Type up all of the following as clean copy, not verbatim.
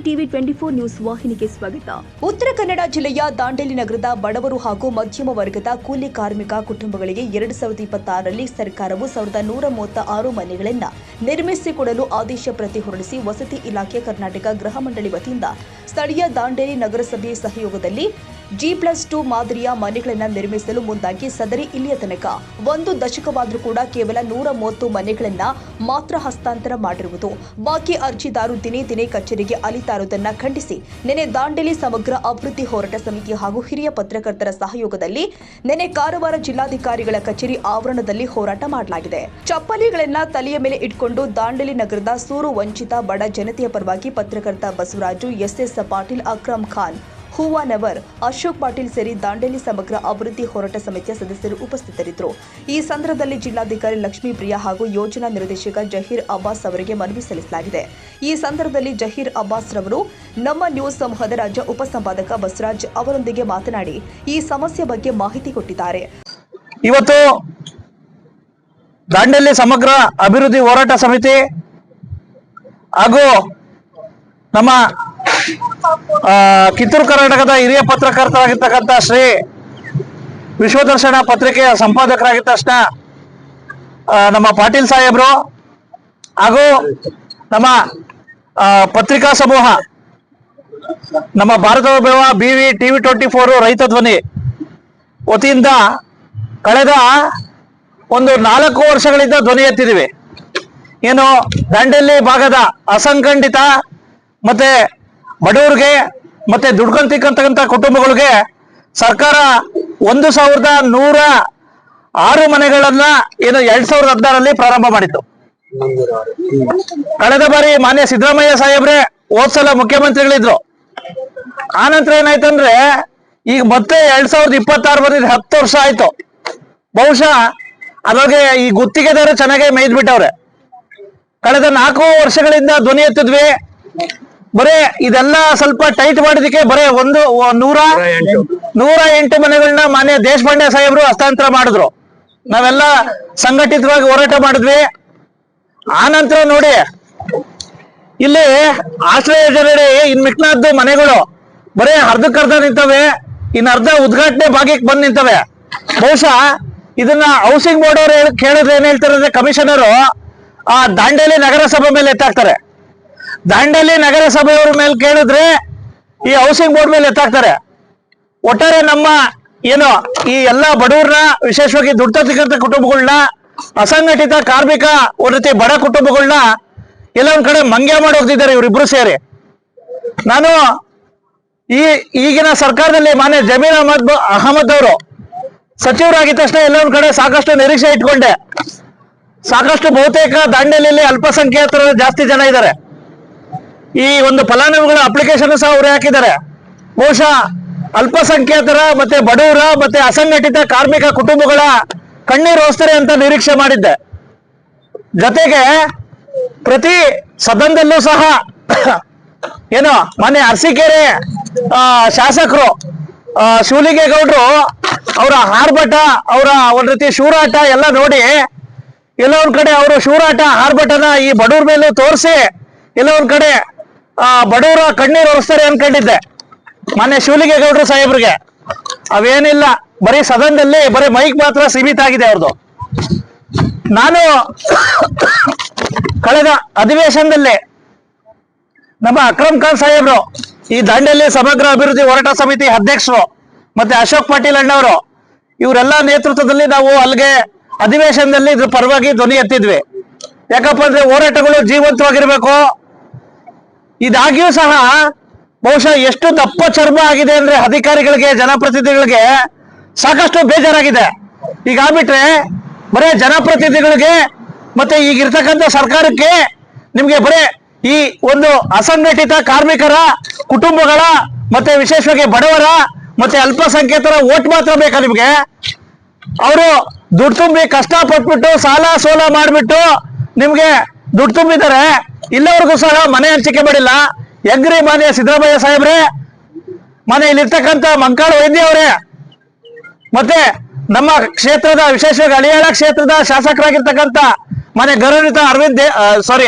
TV 24 news ವಾಹಿನಿಗೆ ಸ್ವಾಗತ. ಉತ್ತರ ಕನ್ನಡ ಜಿಲ್ಲೆಯ ದಾಂಡೇಲಿ ನಗರದ ಬಡವರು ಹಾಗೂ ಮಧ್ಯಮ ವರ್ಗದ ಕೂಲಿ ಕಾರ್ಮಿಕ ಕುಟುಂಬಗಳಿಗೆ 2026ರಲ್ಲಿ ಸರ್ಕಾರವು 1136 ಮನೆಗಳನ್ನು ನಿರ್ಮಿಸಿಕೊಡಲು ಆದೇಶ ಪ್ರತಿ ಹೊರಡಿಸಿ ವಸತಿ ಇಲಾಖೆ ಕರ್ನಾಟಕ ಗೃಹ ಮಂಡಳಿ ವತಿಯಿಂದ ಸ್ಥಳೀಯ ದಾಂಡೇಲಿ ನಗರಸಭೆ ಸಹಯೋಗದಲ್ಲಿ G+2 ಮಾದರಿಯ ಮನೆಗಳನ್ನು ನಿರ್ಮಿಸಲು ಮುಂದಾಗಿ ಸದರಿ ಇಲ್ಲಿಯ ತನಕ ಒಂದು ದಶಕವಾದರೂ ಕೂಡ ಕೇವಲ 130 ಮನೆಗಳನ್ನು ಮಾತ್ರ ಹಸ್ತಾಂತರ ಮಾಡಿರುವುದು. ಬಾಕಿ ಅರ್ಜಿದಾರರು ದಿನೇ ದಿನೇ ಕಚೇರಿಗೆ ಅಲಿತಾ ಇರುವುದನ್ನು ಖಂಡಿಸಿ ನಿನ್ನೆ ದಾಂಡೇಲಿ ಸಮಗ್ರ ಅಭಿವೃದ್ಧಿ ಹೋರಾಟ ಸಮಿತಿ ಹಾಗೂ ಹಿರಿಯ ಪತ್ರಕರ್ತರ ಸಹಯೋಗದಲ್ಲಿ ನಿನ್ನೆ ಕಾರವಾರ ಜಿಲ್ಲಾಧಿಕಾರಿಗಳ ಕಚೇರಿ ಆವರಣದಲ್ಲಿ ಹೋರಾಟ ಮಾಡಲಾಗಿದೆ. ಚಪ್ಪಲಿಗಳನ್ನ ತಲೆಯ ಮೇಲೆ ಇಟ್ಕೊಂಡು ದಾಂಡೇಲಿ ನಗರದ ಸೂರು ವಂಚಿತ ಬಡ ಜನತೆಯ ಪರವಾಗಿ ಪತ್ರಕರ್ತ ಬಸವರಾಜು, SS ಪಾಟೀಲ್, ಅಕ್ರಮ್ ಖಾನ್, ಹೂವಾನವರ್, ಅಶೋಕ್ ಪಾಟೀಲ್ ಸೇರಿ ದಾಂಡೇಲಿ ಸಮಗ್ರ ಅಭಿವೃದ್ಧಿ ಹೋರಾಟ ಸಮಿತಿಯ ಸದಸ್ಯರು ಉಪಸ್ಥಿತರಿದ್ದರು. ಈ ಸಂದರ್ಭದಲ್ಲಿ ಜಿಲ್ಲಾಧಿಕಾರಿ ಲಕ್ಷ್ಮೀಪ್ರಿಯಾ ಹಾಗೂ ಯೋಜನಾ ನಿರ್ದೇಶಕ ಜಹೀರ್ ಅಬ್ಬಾಸ್ ಅವರಿಗೆ ಮನವಿ ಸಲ್ಲಿಸಲಾಗಿದೆ. ಈ ಸಂದರ್ಭದಲ್ಲಿ ಜಹೀರ್ ಅಬ್ಬಾಸ್ ರವರು ನಮ್ಮ ನ್ಯೂಸ್ ಸಮೂಹದ ರಾಜ್ಯ ಉಪಸಂಪಾದಕ ಬಸವರಾಜ್ ಅವರೊಂದಿಗೆ ಮಾತನಾಡಿ ಈ ಸಮಸ್ಯೆ ಬಗ್ಗೆ ಮಾಹಿತಿ ಕೊಟ್ಟಿದ್ದಾರೆ. ಇವತ್ತು ದಾಂಡೇಲಿ ಸಮಗ್ರ ಅಭಿವೃದ್ಧಿ ಹೋರಾಟ ಸಮಿತಿ ಹಾಗೂ ನಮ್ಮ ಕಿತ್ತೂರು ಕರ್ನಾಟಕದ ಹಿರಿಯ ಪತ್ರಕರ್ತರಾಗಿರ್ತಕ್ಕಂಥ ಶ್ರೀ ವಿಶ್ವದರ್ಶನ ಪತ್ರಿಕೆಯ ಸಂಪಾದಕರಾಗಿದ್ದ ತಕ್ಷಣ ನಮ್ಮ ಪಾಟೀಲ್ ಸಾಹೇಬ್ರು ಹಾಗೂ ನಮ್ಮ ಪತ್ರಿಕಾ ಸಮೂಹ ನಮ್ಮ ಭಾರತ BV TV 24 ರೈತ ಧ್ವನಿ ವತಿಯಿಂದ ಕಳೆದ ಒಂದು 4 ವರ್ಷಗಳಿಂದ ಧ್ವನಿ ಎತ್ತಿದ್ದೀವಿ. ಏನು ದಾಂಡೇಲಿ ಭಾಗದ ಅಸಂಘಟಿತ ಮತ್ತೆ ಬಡವರಿಗೆ ಮತ್ತೆ ದುಡ್ಕೊಂತಿಕ್ಕಂತ ಕುಟುಂಬಗಳಿಗೆ ಸರ್ಕಾರ 1106 ಮನೆಗಳನ್ನ ಏನು 2016ರಲ್ಲಿ ಪ್ರಾರಂಭ ಮಾಡಿತ್ತು. ಕಳೆದ ಬಾರಿ ಮಾನ್ಯ ಸಿದ್ದರಾಮಯ್ಯ ಸಾಹೇಬ್ರೆ ಹೋದ್ಸಲ ಮುಖ್ಯಮಂತ್ರಿಗಳಿದ್ರು. ಆನಂತರ ಏನಾಯ್ತಂದ್ರೆ ಈಗ ಮತ್ತೆ 2026 ಬಂದಿದ್ದು 10 ವರ್ಷ ಆಯ್ತು. ಬಹುಶಃ ಅದ್ರಾಗೆ ಈ ಗುತ್ತಿಗೆದಾರ ಚೆನ್ನಾಗಿ ಮೇಯ್ದ್ಬಿಟ್ಟವ್ರೆ. ಕಳೆದ 4 ವರ್ಷಗಳಿಂದ ಧ್ವನಿ ಎತ್ತಿದ್ವಿ. ಬರೇ ಇದೆಲ್ಲ ಸ್ವಲ್ಪ ಟೈಟ್ ಮಾಡೋದಕ್ಕೆ ಬರೇ 108 ಮನೆಗಳನ್ನ ಮಾನ್ಯ ದೇಶಪಾಂಡೆ ಸಾಹೇಬ್ರು ಹಸ್ತಾಂತರ ಮಾಡಿದ್ರು. ನಾವೆಲ್ಲ ಸಂಘಟಿತವಾಗಿ ಹೋರಾಟ ಮಾಡಿದ್ವಿ. ಆನಂತರ ನೋಡಿ ಇಲ್ಲಿ ಆಶ್ರಯ ಯೋಜನೆ ಇನ್ ಮಿಕ್ನಾದ್ದು ಮನೆಗಳು ಬರೇ ಅರ್ಧಕ್ಕರ್ಧ ನಿಂತವೆ, ಇನ್ ಅರ್ಧ ಉದ್ಘಾಟನೆ ಭಾಗಕ್ಕೆ ಬಂದ್ ನಿಂತವೆ. ಬಹುಶಃ ಇದನ್ನ ಹೌಸಿಂಗ್ ಬೋರ್ಡ್ ಅವರು ಕೇಳಿದ್ರೆ ಏನ್ ಹೇಳ್ತಾರೆ ಅಂದ್ರೆ ಕಮಿಷನರು ಆ ದಾಂಡೇಲಿ ನಗರಸಭೆ ಮೇಲೆ ಎತ್ತಾಕ್ತಾರೆ. ದಾಂಡೇಲಿ ನಗರಸಭೆಯವ್ರ ಮೇಲೆ ಕೇಳಿದ್ರೆ ಈ ಹೌಸಿಂಗ್ ಬೋರ್ಡ್ ಮೇಲೆ ಎತ್ತಾಕ್ತಾರೆ. ಒಟ್ಟಾರೆ ನಮ್ಮ ಏನು ಈ ಎಲ್ಲಾ ಬಡವರನ್ನ, ವಿಶೇಷವಾಗಿ ದುಡ್ತಕ್ಕಂಥ ಕುಟುಂಬಗಳನ್ನ, ಅಸಂಘಟಿತ ಕಾರ್ಮಿಕ ಒಂದ್ ರೀತಿ ಬಡ ಕುಟುಂಬಗಳನ್ನ ಎಲ್ಲ ಒಂದ್ ಕಡೆ ಮಂಗ್ಯ ಮಾಡಿ ಹೋಗ್ತಿದ್ದಾರೆ ಇವರಿಬ್ರು ಸೇರಿ. ನಾನು ಈಗಿನ ಸರ್ಕಾರದಲ್ಲಿ ಮಾನ್ಯ ಜಮೀರ್ ಅಹಮದ್ ಅವರು ಸಚಿವರಾಗಿದ್ದ ತಕ್ಷಣ ಎಲ್ಲ ಒಂದ್ ಕಡೆ ಸಾಕಷ್ಟು ನಿರೀಕ್ಷೆ ಇಟ್ಕೊಂಡೆ. ಸಾಕಷ್ಟು ಬಹುತೇಕ ದಾಂಡೇಲಿಯಲ್ಲಿ ಅಲ್ಪಸಂಖ್ಯಾತರು ಜಾಸ್ತಿ ಜನ ಇದ್ದಾರೆ. ಈ ಒಂದು ಫಲಾನುಭವಿಗಳ ಅಪ್ಲಿಕೇಶನ್ ಸಹ ಅವರೇ ಹಾಕಿದ್ದಾರೆ. ಬಹುಶಃ ಅಲ್ಪಸಂಖ್ಯಾತರ ಮತ್ತೆ ಬಡವರ ಮತ್ತೆ ಅಸಂಘಟಿತ ಕಾರ್ಮಿಕ ಕುಟುಂಬಗಳ ಕಣ್ಣೀರು ಒರೆಸ್ತಾರೆ ಅಂತ ನಿರೀಕ್ಷೆ ಮಾಡಿದ್ದೆ. ಜೊತೆಗೆ ಪ್ರತಿ ಸದನದಲ್ಲೂ ಸಹ ಏನು ಮಾನ್ಯ ಅರಸೀಕೆರೆ ಶಾಸಕರು ಶಿವಲಿಂಗೇಗೌಡರು ಅವರ ಆರ್ಭಟ, ಅವರ ಒಂದ್ ರೀತಿ ಶೂರಾಟ ಎಲ್ಲ ನೋಡಿ ಎಲ್ಲ ಒಂದ್ ಕಡೆ ಅವರು ಶೂರಾಟ ಆರ್ಭಟನ ಈ ಬಡವ್ರ ಮೇಲೂ ತೋರಿಸಿ ಎಲ್ಲ ಒಂದ್ ಕಡೆ ಬಡವರ ಕಣ್ಣೀರು ಒರೆಸ್ತಾರೆ ಅನ್ಕೊಂಡಿದ್ದೆ ಮಾನ್ಯ ಶಿವಲಿಂಗೇಗೌಡರು ಸಾಹೇಬ್ರಿಗೆ. ಅವೇನಿಲ್ಲ, ಬರೀ ಸದನದಲ್ಲಿ ಬರೀ ಮೈಕ್ ಮಾತ್ರ ಸೀಮಿತ ಆಗಿದೆ ಅವ್ರದ್ದು. ನಾನು ಕಳೆದ ಅಧಿವೇಶನದಲ್ಲಿ ನಮ್ಮ ಅಕ್ರಮ್ ಖಾನ್ ಸಾಹೇಬ್ರು, ಈ ದಾಂಡೇಲಿ ಸಮಗ್ರ ಅಭಿವೃದ್ಧಿ ಹೋರಾಟ ಸಮಿತಿ ಅಧ್ಯಕ್ಷರು, ಮತ್ತೆ ಅಶೋಕ್ ಪಾಟೀಲ್ ಅಣ್ಣವರು, ಇವರೆಲ್ಲ ನೇತೃತ್ವದಲ್ಲಿ ನಾವು ಅಲ್ಲಿಗೆ ಅಧಿವೇಶನದಲ್ಲಿ ಇದ್ರ ಪರವಾಗಿ ಧ್ವನಿ ಎತ್ತಿದ್ವಿ. ಯಾಕಪ್ಪ ಅಂದ್ರೆ ಹೋರಾಟಗಳು ಜೀವಂತವಾಗಿರ್ಬೇಕು. ಇದಾಗಿಯೂ ಸಹ ಬಹುಶಃ ಎಷ್ಟು ದಪ್ಪ ಚರ್ಮ ಆಗಿದೆ ಅಂದ್ರೆ ಅಧಿಕಾರಿಗಳಿಗೆ, ಜನಪ್ರತಿನಿಧಿಗಳಿಗೆ ಸಾಕಷ್ಟು ಬೇಜಾರಾಗಿದೆ. ಈಗ ಆಗ್ಬಿಟ್ರೆ ಬರೇ ಜನಪ್ರತಿನಿಧಿಗಳಿಗೆ ಮತ್ತೆ ಈಗಿರ್ತಕ್ಕಂಥ ಸರ್ಕಾರಕ್ಕೆ ನಿಮ್ಗೆ ಬರೇ ಈ ಒಂದು ಅಸಂಘಟಿತ ಕಾರ್ಮಿಕರ ಕುಟುಂಬಗಳ ಮತ್ತೆ ವಿಶೇಷವಾಗಿ ಬಡವರ ಮತ್ತೆ ಅಲ್ಪಸಂಖ್ಯಾತರ ಓಟ್ ಮಾತ್ರ ಬೇಕಾ ನಿಮ್ಗೆ? ಅವರು ದುಡ್ಡು ತುಂಬಿ ಕಷ್ಟ ಪಟ್ಬಿಟ್ಟು ಸಾಲ ಸೋಲ ಮಾಡ್ಬಿಟ್ಟು ನಿಮ್ಗೆ ದುಡ್ಡು ತುಂಬಿದ್ದಾರೆ. ಇಲ್ಲಿವರೆಗೂ ಸಹ ಮನೆ ಹಂಚಿಕೆ ಮಾಡಿಲ್ಲ. ಹೆಂಗ್ರಿ ಮಾನ್ಯ ಸಿದ್ದರಾಮಯ್ಯ ಸಾಹೇಬ್ರೆ, ಮನೆ ಇಲ್ಲಿರ್ತಕ್ಕಂಥ ಮಂಕಾಳ ವೈದ್ಯ ಅವರೇ, ಮತ್ತೆ ನಮ್ಮ ಕ್ಷೇತ್ರದ ವಿಶೇಷವಾಗಿ ಹಳಿಯಾಳ ಕ್ಷೇತ್ರದ ಶಾಸಕರಾಗಿರ್ತಕ್ಕಂಥ ಮನೆ ಗೌರವಿತ ಅರವಿಂದ್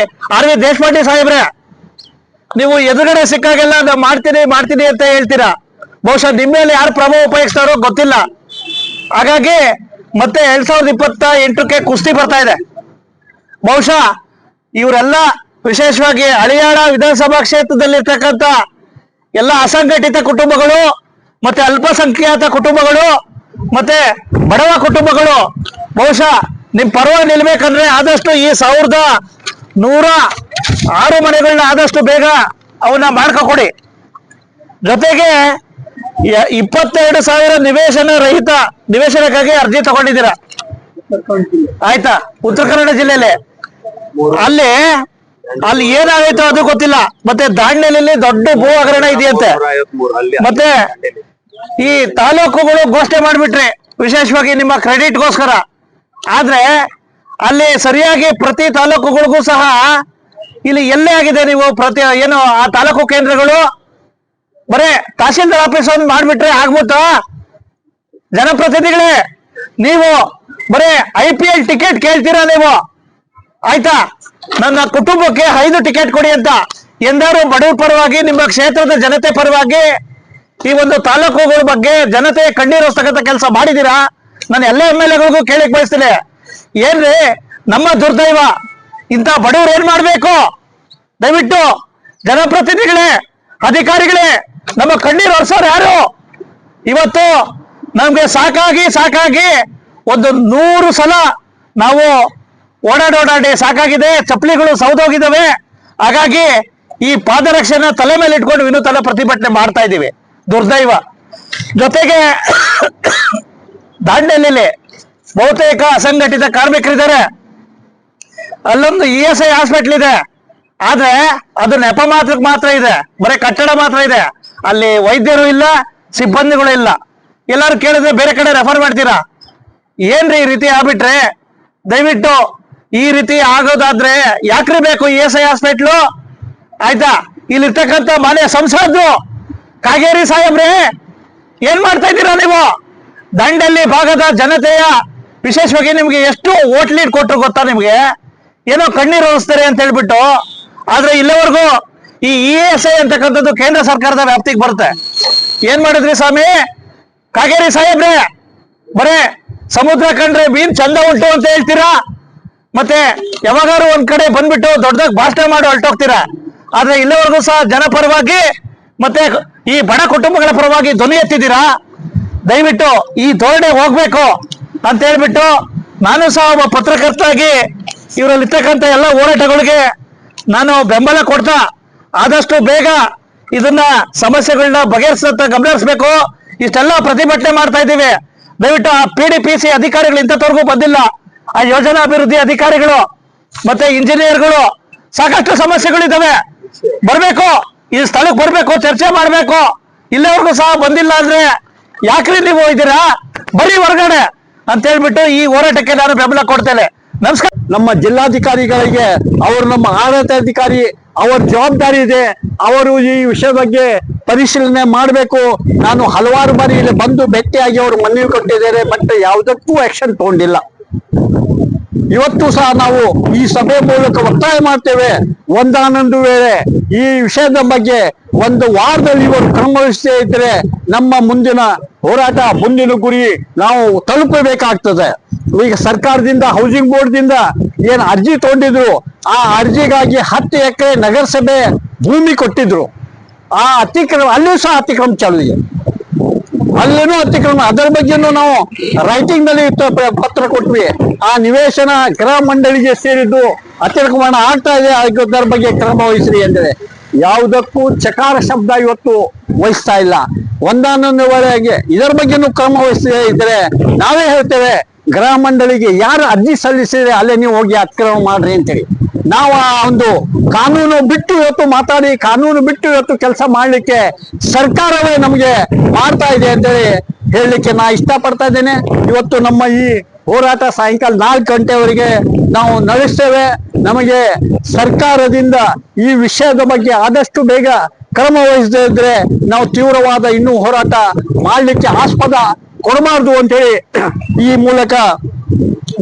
ದೇಶಪಾಂಡೆ ಸಾಹೇಬ್ರೆ, ನೀವು ಎದುರುಗಡೆ ಸಿಕ್ಕಾಗೆಲ್ಲ ನಾವು ಮಾಡ್ತೀನಿ ಅಂತ ಹೇಳ್ತೀರಾ. ಬಹುಶಃ ನಿಮ್ಮ ಮೇಲೆ ಯಾರು ಪ್ರಭಾವ ಉಪಯೋಗಿಸ್ತಾರೋ ಗೊತ್ತಿಲ್ಲ. ಹಾಗಾಗಿ ಮತ್ತೆ 2028ಕ್ಕೆ ಕುಸ್ತಿ ಬರ್ತಾ ಇದೆ. ಬಹುಶಃ ಇವರೆಲ್ಲ ವಿಶೇಷವಾಗಿ ಹಳಿಯಾಳ ವಿಧಾನಸಭಾ ಕ್ಷೇತ್ರದಲ್ಲಿರ್ತಕ್ಕಂಥ ಎಲ್ಲ ಅಸಂಘಟಿತ ಕುಟುಂಬಗಳು ಮತ್ತೆ ಅಲ್ಪಸಂಖ್ಯಾತ ಕುಟುಂಬಗಳು ಮತ್ತೆ ಬಡವ ಕುಟುಂಬಗಳು ಬಹುಶಃ ನಿಮ್ ಪರವಾಗಿ ನಿಲ್ಬೇಕಂದ್ರೆ ಆದಷ್ಟು ಈ 1106 ಮನೆಗಳನ್ನ ಆದಷ್ಟು ಬೇಗ ಅವನ್ನ ಮಾಡ್ಕೊಡಿ. ಜೊತೆಗೆ 22,000 ನಿವೇಶನ ರಹಿತ ನಿವೇಶನಕ್ಕಾಗಿ ಅರ್ಜಿ ತಗೊಂಡಿದ್ದೀರಾ ಆಯ್ತಾ, ಉತ್ತರ ಕನ್ನಡ ಜಿಲ್ಲೆಯಲ್ಲಿ. ಅಲ್ಲಿ ಏನಾಗೈತೋ ಅದು ಗೊತ್ತಿಲ್ಲ. ಮತ್ತೆ ದಾಂಡೇಲಿಯಲ್ಲಿ ದೊಡ್ಡ ಭೂ ಹಗರಣ ಇದೆಯಂತೆ. ಮತ್ತೆ ಈ ತಾಲೂಕುಗಳು ಘೋಷಣೆ ಮಾಡ್ಬಿಟ್ರಿ ವಿಶೇಷವಾಗಿ ನಿಮ್ಮ ಕ್ರೆಡಿಟ್ಗೋಸ್ಕರ. ಆದ್ರೆ ಅಲ್ಲಿ ಸರಿಯಾಗಿ ಪ್ರತಿ ತಾಲೂಕುಗಳಿಗೂ ಸಹ ಇಲ್ಲಿ ಎಲ್ಲೇ ಆಗಿದೆ ನೀವು ಏನು ಆ ತಾಲೂಕು ಕೇಂದ್ರಗಳು ಬರೇ ತಹಶೀಲ್ದಾರ್ ಆಫೀಸ್ ಒಂದು ಮಾಡ್ಬಿಟ್ರೆ ಆಗ್ಬೋತಾ? ಜನಪ್ರತಿನಿಧಿಗಳೇ, ನೀವು ಬರೇ IPL ಟಿಕೆಟ್ ಕೇಳ್ತೀರಾ ನೀವು ಆಯ್ತಾ? ನನ್ನ ಕುಟುಂಬಕ್ಕೆ 5 ಟಿಕೆಟ್ ಕೊಡಿ ಅಂತ ಎಂದಾರು ಬಡವರ ಪರವಾಗಿ ನಿಮ್ಮ ಕ್ಷೇತ್ರದ ಜನತೆ ಪರವಾಗಿ ಈ ಒಂದು ತಾಲೂಕುಗಳ ಬಗ್ಗೆ ಜನತೆ ಕಣ್ಣೀರೋಸ್ತಕ್ಕಂಥ ಕೆಲಸ ಮಾಡಿದೀರಾ? ನಾನು ಎಲ್ಲ MLAಗಳಿಗೂ ಕೇಳಿಕ್ ಬಯಸ್ತೀನಿ, ಏನ್ರಿ ನಮ್ಮ ದುರ್ದೈವ, ಇಂಥ ಬಡವ್ರು ಏನ್ ಮಾಡ್ಬೇಕು? ದಯವಿಟ್ಟು ಜನಪ್ರತಿನಿಧಿಗಳೇ, ಅಧಿಕಾರಿಗಳೇ, ನಮ್ಮ ಕಣ್ಣೀರು ಒರೆಸೋರು ಯಾರು? ಇವತ್ತು ನಮ್ಗೆ ಸಾಕಾಗಿ ಒಂದು 100 ಸಲ ನಾವು ಓಡಾಡಿ ಸಾಕಾಗಿದೆ, ಚಪ್ಪಲಿಗಳು ಸೌದೋಗಿದ್ದಾವೆ. ಹಾಗಾಗಿ ಈ ಪಾದರಕ್ಷೆನ ತಲೆ ಮೇಲೆ ಇಟ್ಕೊಂಡು ವಿನೂತನ ಪ್ರತಿಭಟನೆ ಮಾಡ್ತಾ ಇದ್ದೀವಿ. ದುರ್ದೈವ. ಜೊತೆಗೆ ದಾಂಡೇಲಿಯಲ್ಲಿ ಬಹುತೇಕ ಅಸಂಘಟಿತ ಕಾರ್ಮಿಕರಿದ್ದಾರೆ. ಅಲ್ಲೊಂದು ESI ಹಾಸ್ಪಿಟಲ್ ಇದೆ, ಆದ್ರೆ ಅದು ನೆಪ ಮಾತ್ರ ಇದೆ, ಬರೀ ಕಟ್ಟಡ ಮಾತ್ರ ಇದೆ. ಅಲ್ಲಿ ವೈದ್ಯರು ಇಲ್ಲ, ಸಿಬ್ಬಂದಿಗಳು ಇಲ್ಲ. ಎಲ್ಲಾರು ಕೇಳಿದ್ರೆ ಬೇರೆ ಕಡೆ ರೆಫರ್ ಮಾಡ್ತೀರಾ. ಏನ್ರಿ ಈ ರೀತಿ ಆಗ್ಬಿಟ್ರೆ? ದಯವಿಟ್ಟು ಈ ರೀತಿ ಆಗೋದಾದ್ರೆ ಯಾಕ್ರಿ ಬೇಕು ESI ಹಾಸ್ಪಿಟ್ಲು? ಆಯ್ತಾ, ಇಲ್ಲಿರ್ತಕ್ಕಂಥ ಮಾನ್ಯ ಸಂಸದರು ಕಾಗೇರಿ ಸಾಹೇಬ್ರೆ, ಏನ್ ಮಾಡ್ತಾ ಇದ್ದೀರಾ ನೀವು? ದಾಂಡೇಲಿ ಭಾಗದ ಜನತೆಯ ವಿಶೇಷವಾಗಿ ನಿಮ್ಗೆ ಎಷ್ಟು ವೋಟ್ ಲೀಡ್ ಕೊಟ್ಟರು ಗೊತ್ತಾ? ನಿಮ್ಗೆ ಏನೋ ಕಣ್ಣೀರು ಒರೆಸ್ತಾರೆ ಅಂತ ಹೇಳ್ಬಿಟ್ಟು. ಆದ್ರೆ ಇಲ್ಲಿವರೆಗೂ ಈ ESI ಅಂತಕ್ಕಂಥದ್ದು ಕೇಂದ್ರ ಸರ್ಕಾರದ ವ್ಯಾಪ್ತಿಗೆ ಬರುತ್ತೆ. ಏನ್ ಮಾಡಿದ್ರಿ ಸ್ವಾಮಿ ಕಾಗೇರಿ ಸಾಹೇಬ್ರೆ? ಬರೇ ಸಮುದ್ರ ಕಂಡ್ರೆ ಮೀನ್ ಚಂದ ಉಂಟು ಅಂತ ಹೇಳ್ತೀರಾ, ಮತ್ತೆ ಯಾವಾಗಾರು ಒಂದ್ ಕಡೆ ಬಂದ್ಬಿಟ್ಟು ದೊಡ್ಡದಾಗಿ ಭಾಷಣ ಮಾಡಿ ಹೊರಟೋಗ್ತೀರಾ. ಆದ್ರೆ ಇಲ್ಲಿವರೆಗೂ ಸಹ ಜನಪರವಾಗಿ ಮತ್ತೆ ಈ ಬಡ ಕುಟುಂಬಗಳ ಪರವಾಗಿ ಧ್ವನಿ ಎತ್ತಿದ್ದೀರಾ. ದಯವಿಟ್ಟು ಈ ಧೋರಣೆ ಹೋಗ್ಬೇಕು ಅಂತ ಹೇಳ್ಬಿಟ್ಟು ನಾನು ಸಹ ಒಬ್ಬ ಪತ್ರಕರ್ತಾಗಿ ಇವರಲ್ಲಿರ್ತಕ್ಕಂಥ ಎಲ್ಲ ಹೋರಾಟಗಳಿಗೆ ನಾನು ಬೆಂಬಲ ಕೊಡ್ತಾ ಆದಷ್ಟು ಬೇಗ ಇದನ್ನ ಸಮಸ್ಯೆಗಳನ್ನ ಬಗೆಹರಿಸಂತ ಗಮನಿಸಬೇಕು. ಇಷ್ಟೆಲ್ಲ ಪ್ರತಿಭಟನೆ ಮಾಡ್ತಾ ಇದ್ದೀವಿ. ದಯವಿಟ್ಟು ಆ PDPC ಅಧಿಕಾರಿಗಳು ಇಂಥವ್ರಿಗೂ ಬಂದಿಲ್ಲ. ಆ ಯೋಜನಾ ಅಭಿವೃದ್ಧಿ ಅಧಿಕಾರಿಗಳು ಮತ್ತೆ ಇಂಜಿನಿಯರ್ಗಳು ಸಾಕಷ್ಟು ಸಮಸ್ಯೆಗಳಿದ್ದಾವೆ. ಬರ್ಬೇಕು, ಈ ಸ್ಥಳಕ್ಕೆ ಬರ್ಬೇಕು, ಚರ್ಚೆ ಮಾಡ್ಬೇಕು. ಇಲ್ಲಿವರೆಗೂ ಸಹ ಬಂದಿಲ್ಲ ಅಂದ್ರೆ ಯಾಕ್ರಿ ನೀವು ಇದ್ದೀರಾ? ಬರೀ ಹೊರಗಡೆ ಅಂತ ಹೇಳ್ಬಿಟ್ಟು ಈ ಹೋರಾಟಕ್ಕೆ ನಾನು ಬೆಂಬಲ ಕೊಡ್ತೇನೆ. ನಮಸ್ಕಾರ. ನಮ್ಮ ಜಿಲ್ಲಾಧಿಕಾರಿಗಳಿಗೆ, ಅವರು ನಮ್ಮ ಆಡಳಿತಾಧಿಕಾರಿ, ಅವರ ಜವಾಬ್ದಾರಿ ಇದೆ. ಅವರು ಈ ವಿಷಯ ಬಗ್ಗೆ ಪರಿಶೀಲನೆ ಮಾಡಬೇಕು. ನಾನು ಹಲವಾರು ಬಾರಿ ಇಲ್ಲಿ ಬಂದು ಭೇಟಿಯಾಗಿ ಅವರು ಮನವಿ ಕೊಟ್ಟಿದ್ದಾರೆ, ಬಟ್ ಯಾವುದಕ್ಕೂ ಆಕ್ಷನ್ ತಗೊಂಡಿಲ್ಲ. ಇವತ್ತು ಸಹ ನಾವು ಈ ಸಭೆ ಮೂಲಕ ಒತ್ತಾಯ ಮಾಡ್ತೇವೆ, ಒಂದಾನೊಂದು ವೇಳೆ ಈ ವಿಷಯದ ಬಗ್ಗೆ ಒಂದು ವಾರದಲ್ಲಿ ಇವರು ಕ್ರಮ ವಹಿಸದೇ ಇದ್ರೆ ನಮ್ಮ ಮುಂದಿನ ಹೋರಾಟ, ಮುಂದಿನ ಗುರಿ ನಾವು ತಲುಪಬೇಕಾಗ್ತದೆ. ಈಗ ಸರ್ಕಾರದಿಂದ, ಹೌಸಿಂಗ್ ಬೋರ್ಡ್ ದಿಂದ ಏನ್ ಅರ್ಜಿ ತಗೊಂಡಿದ್ರು, ಆ ಅರ್ಜಿಗಾಗಿ 10 ಎಕರೆ ನಗರಸಭೆ ಭೂಮಿ ಕೊಟ್ಟಿದ್ರು. ಆ ಅತಿಕ್ರಮ ಅಲ್ಲಿಯೂ ಸಹ ಅತಿಕ್ರಮ ಚಾಲು ಇದೆ, ಅಲ್ಲೇನೂ ಅತಿಕ್ರಮ. ಅದರ ಬಗ್ಗೆನೂ ನಾವು ರೈಟಿಂಗ್ ನಲ್ಲಿ ಪತ್ರ ಕೊಟ್ವಿ. ಆ ನಿವೇಶನ ಗೃಹ ಮಂಡಳಿಗೆ ಸೇರಿದ್ದು ಅತಿಕ್ರಮಣ ಆಗ್ತಾ ಇದೆ, ಅದರ ಬಗ್ಗೆ ಕ್ರಮ ವಹಿಸ್ರಿ ಅಂದರೆ ಯಾವುದಕ್ಕೂ ಚಕಾರ ಶಬ್ದ ಇವತ್ತು ವಹಿಸ್ತಾ ಇಲ್ಲ. ಒಂದಾನೊಂದು ವೇಳೆಗೆ ಇದರ ಬಗ್ಗೆನೂ ಕ್ರಮ ವಹಿಸದೇ ಇದ್ರೆ ನಾವೇ ಹೇಳ್ತೇವೆ, ಗೃಹ ಮಂಡಳಿಗೆ ಯಾರು ಅರ್ಜಿ ಸಲ್ಲಿಸಿದ್ರೆ ಅಲ್ಲೇ ನೀವು ಹೋಗಿ ಅತಿಕ್ರಮ ಮಾಡ್ರಿ ಅಂತೇಳಿ. ನಾವು ಆ ಒಂದು ಕಾನೂನು ಬಿಟ್ಟು ಇವತ್ತು ಮಾತಾಡಿ, ಕಾನೂನು ಬಿಟ್ಟು ಇವತ್ತು ಕೆಲಸ ಮಾಡ್ಲಿಕ್ಕೆ ಸರ್ಕಾರವೇ ನಮಗೆ ಮಾಡ್ತಾ ಇದೆ ಅಂತೇಳಿ ಹೇಳಲಿಕ್ಕೆ ನಾ ಇಷ್ಟಪಡ್ತಾ ಇದ್ದೇನೆ. ಇವತ್ತು ನಮ್ಮ ಈ ಹೋರಾಟ ಸಾಯಂಕಾಲ 4 ಗಂಟೆವರೆಗೆ ನಾವು ನಡೆಸ್ತೇವೆ. ನಮಗೆ ಸರ್ಕಾರದಿಂದ ಈ ವಿಷಯದ ಬಗ್ಗೆ ಆದಷ್ಟು ಬೇಗ ಕ್ರಮ ವಹಿಸದೇ ಇದ್ರೆ ನಾವು ತೀವ್ರವಾದ ಇನ್ನೂ ಹೋರಾಟ ಮಾಡ್ಲಿಕ್ಕೆ ಆಸ್ಪದ ಕೊಡಬಾರ್ದು ಅಂತೇಳಿ ಈ ಮೂಲಕ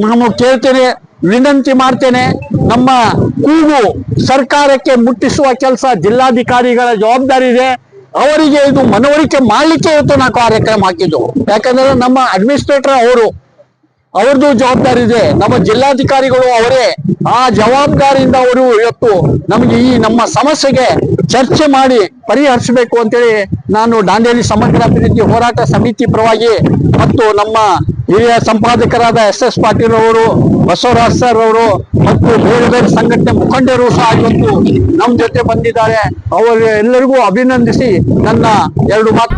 ನಾನು ಕೇಳ್ತೇನೆ. ವಿನಂತಿ ಮಾಡ್ತೇನೆ. ನಮ್ಮ ಕೂಗು ಸರ್ಕಾರಕ್ಕೆ ಮುಟ್ಟಿಸುವ ಕೆಲಸ ಜಿಲ್ಲಾಧಿಕಾರಿಗಳ ಜವಾಬ್ದಾರಿ ಇದೆ. ಅವರಿಗೆ ಇದು ಮನವರಿಕೆ ಮಾಡ್ಲಿಕ್ಕೆ ಇವತ್ತು ನಾವು ಕಾರ್ಯಕ್ರಮ ಹಾಕಿದ್ದು. ಯಾಕಂದ್ರೆ ನಮ್ಮ ಅಡ್ಮಿನಿಸ್ಟ್ರೇಟರ್ ಅವ್ರದ್ದು ಜವಾಬ್ದಾರಿ ಇದೆ, ನಮ್ಮ ಜಿಲ್ಲಾಧಿಕಾರಿಗಳು ಅವರೇ. ಆ ಜವಾಬ್ದಾರಿಯಿಂದ ಅವರು ಇವತ್ತು ನಮಗೆ ಈ ನಮ್ಮ ಸಮಸ್ಯೆಗೆ ಚರ್ಚೆ ಮಾಡಿ ಪರಿಹರಿಸಬೇಕು ಅಂತೇಳಿ ನಾನು ದಾಂಡೇಲಿ ಸಮಗ್ರ ಅಭಿವೃದ್ಧಿ ಹೋರಾಟ ಸಮಿತಿ ಪರವಾಗಿ ಮತ್ತು ನಮ್ಮ ಹಿರಿಯ ಸಂಪಾದಕರಾದ SS ಪಾಟೀಲ್ ಅವರು, ಬಸವರಾಜ್ ಸರ್ ಅವರು ಮತ್ತು ಬೇರೆ ಬೇರೆ ಸಂಘಟನೆ ಮುಖಂಡರು ಸಹ ಇವತ್ತು ನಮ್ಮ ಜೊತೆ ಬಂದಿದ್ದಾರೆ. ಅವರು ಎಲ್ಲರಿಗೂ ಅಭಿನಂದಿಸಿ ನನ್ನ 2 ಮಾತು.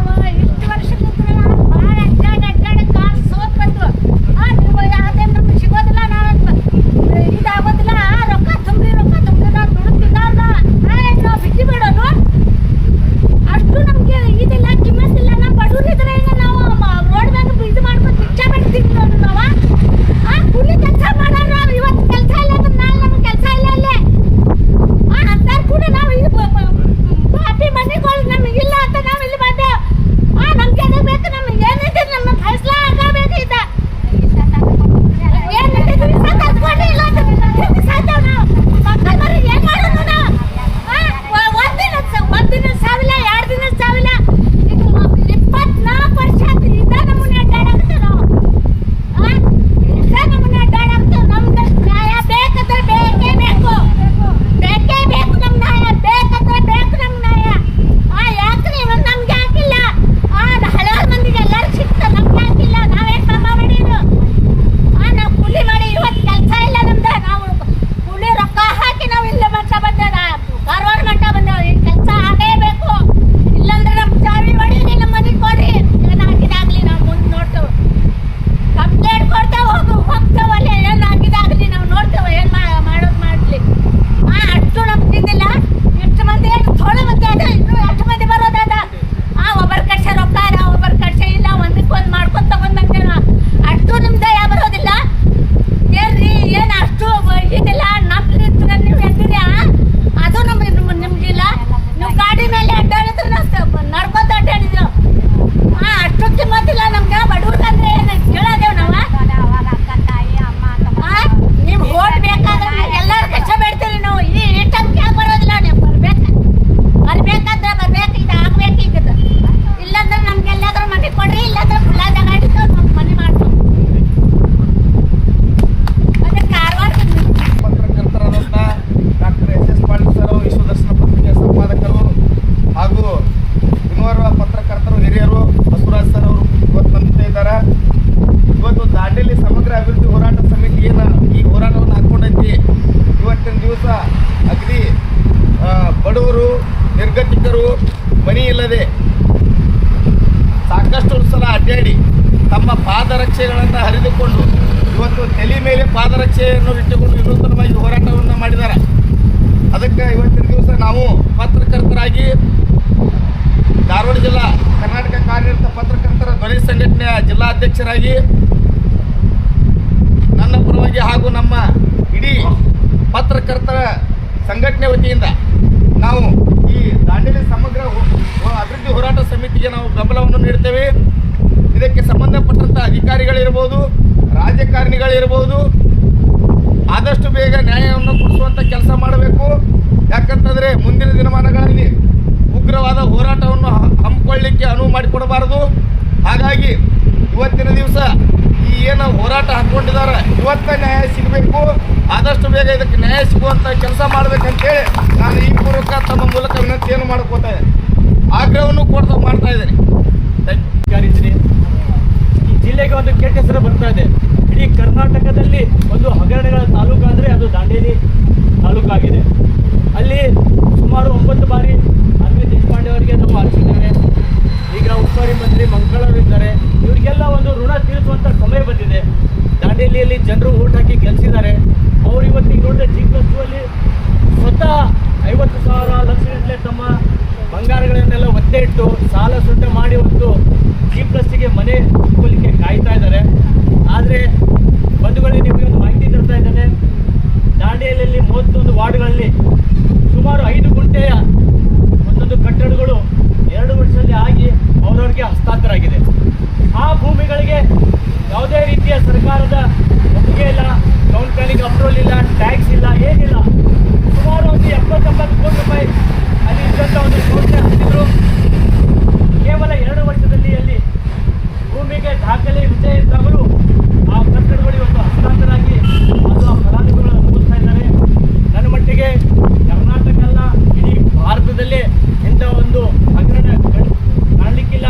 ಮನಿ ಇಲ್ಲದೆ ಸಾಕಷ್ಟು ಸಲ ಅಡ್ಡಾಡಿ ತಮ್ಮ ಪಾದರಕ್ಷೆಗಳನ್ನು ಹರಿದುಕೊಂಡು ಇವತ್ತು ತಲೆ ಮೇಲೆ ಪಾದರಕ್ಷೆಯನ್ನು ಇಟ್ಟುಕೊಂಡು ವಿನೂತನವಾಗಿ ಹೋರಾಟವನ್ನು ಮಾಡಿದ್ದಾರೆ. ಅದಕ್ಕೆ ಇವತ್ತಿನ ದಿವಸ ನಾವು ಪತ್ರಕರ್ತರಾಗಿ ಧಾರವಾಡ ಜಿಲ್ಲಾ ಕರ್ನಾಟಕ ಕಾರ್ಯನಿರತ ಪತ್ರಕರ್ತರ ಧ್ವನಿ ಸಂಘಟನೆಯ ಜಿಲ್ಲಾಧ್ಯಕ್ಷರಾಗಿ ನನ್ನ ಪರವಾಗಿ ಹಾಗೂ ನಮ್ಮ ಇಡೀ ಪತ್ರಕರ್ತರ ಸಂಘಟನೆ ವತಿಯಿಂದ ನಾವು ಈ ದಾಂಡೇಲಿ ಸಮಗ್ರ ಅಭಿವೃದ್ಧಿ ಹೋರಾಟ ಸಮಿತಿಗೆ ನಾವು ಬೆಂಬಲವನ್ನು ನೀಡ್ತೇವೆ. ಇದಕ್ಕೆ ಸಂಬಂಧಪಟ್ಟಂತ ಅಧಿಕಾರಿಗಳಿರ್ಬೋದು, ರಾಜಕಾರಣಿಗಳಿರ್ಬೋದು, ಆದಷ್ಟು ಬೇಗ ನ್ಯಾಯವನ್ನು ಕೊಡಿಸುವಂತ ಕೆಲಸ ಮಾಡಬೇಕು. ಯಾಕಂತಂದ್ರೆ ಮುಂದಿನ ದಿನಮಾನಗಳಲ್ಲಿ ಉಗ್ರವಾದ ಹೋರಾಟವನ್ನು ಹಮ್ಮಿಕೊಳ್ಳಲಿಕ್ಕೆ ಅನುವು ಮಾಡಿಕೊಡಬಾರದು. ಹಾಗಾಗಿ ಇವತ್ತಿನ ದಿವಸ ಈ ಏನು ಹೋರಾಟ ಹಾಕೊಂಡಿದ್ದಾರೆ ಇವತ್ತ ನ್ಯಾಯ ಸಿಗಬೇಕು. ಆದಷ್ಟು ಬೇಗ ಇದಕ್ಕೆ ನ್ಯಾಯ ಸಿಗುವಂತ ಕೆಲಸ ಮಾಡಬೇಕಂತೇಳಿ ನಾನು ಈ ಪೂರ್ವಕ ತಮ್ಮ ಮೂಲಕ ವಿನಂತಿಯನ್ನು ಮಾಡ್ಕೋತಾ ಇದ್ದೇನೆ, ಆಗ್ರಹವನ್ನು ಮಾಡ್ತಾ ಇದ್ದೇನೆ. ಈ ಜಿಲ್ಲೆಗೆ ಒಂದು ಕೆಟ್ಟ ಹೆಸರು ಬರ್ತಾ ಇದೆ. ಇಡೀ ಕರ್ನಾಟಕದಲ್ಲಿ ಒಂದು ಹಗರಣಗಳ ತಾಲೂಕು ಅಂದರೆ ಅದು ದಾಂಡೇಲಿ ತಾಲೂಕಾಗಿದೆ. ಅಲ್ಲಿ ಸುಮಾರು 9 ಬಾರಿ ಅರವಿಂದ್ ದೇಶಪಾಂಡೆ ಅವರಿಗೆ ನಾವು ಆರಿಸಿದ್ದೇವೆ. ಈಗ ಉಸ್ತುವಾರಿ ಮಂತ್ರಿ ಮಂಗಳವರು ಇದ್ದಾರೆ. ಇವರಿಗೆಲ್ಲ ಒಂದು ಋಣ ತೀರಿಸುವಂಥ ಸಮಯ ಬಂದಿದೆ. ದಾಂಡೇಲಿಯಲ್ಲಿ ಜನರು ಓಟ್ ಹಾಕಿ ಗೆಲ್ಲಿಸಿದ್ದಾರೆ. ಅವರು ಇವತ್ತಿಗೆ ನೋಡಿದ್ರೆ G+2 ಸ್ವತಃ 50,000 ಲಕ್ಷಗಟ್ಟಲೆ ತಮ್ಮ ಬಂಗಾರಗಳನ್ನೆಲ್ಲ ಒತ್ತೆ ಇಟ್ಟು ಸಾಲ ಸುಂಟ ಮಾಡಿ ಒಂದು G+ಗೆ ಮನೆ ಹೋಗಲಿಕ್ಕೆ ಕಾಯ್ತಾ ಇದ್ದಾರೆ. ಆದರೆ ಬಂಧುಗಳೇ, ನಿಮಗೆ ಒಂದು ಮಾಹಿತಿ ತರ್ತಾ ಇದ್ದೇನೆ. ದಾಂಡೇಲಿಯಲ್ಲಿ 31 ವಾರ್ಡ್ಗಳಲ್ಲಿ ಸುಮಾರು 5 ಗುಂಟೆಯ ಒಂದೊಂದು ಕಟ್ಟಡಗಳು 2 ವರ್ಷದಲ್ಲಿ ಆಗಿ ಅವರವರಿಗೆ ಹಸ್ತಾಂತರ ಆಗಿದೆ. ಆ ಭೂಮಿಗಳಿಗೆ ಯಾವುದೇ ರೀತಿಯ ಸರ್ಕಾರದ ಒಪ್ಪಿಗೆ ಇಲ್ಲ, ಟೌನ್ ಪ್ಲಾನಿಂಗ್ ಅಪ್ರೂವ್ ದಾಖಲೆ ವಿಜಯ ಇದ್ದಾಗಲೂ ಆ ಕಟ್ಟಡಗಳು ಇವತ್ತು ಹಸ್ತಾಂತರ ಆಗಿ ಅದು ಆ ಫಲಾನುಭವಿಗಳು ಅನುಭವಿಸ್ತಾ ಇದ್ದಾರೆ. ನನ್ನ ಮಟ್ಟಿಗೆ ಕರ್ನಾಟಕ ಅಲ್ಲ, ಇಡೀ ಭಾರತದಲ್ಲೇ ಇಂಥ ಒಂದು ಹಗರಣ ಕಾಣಲಿಕ್ಕಿಲ್ಲ.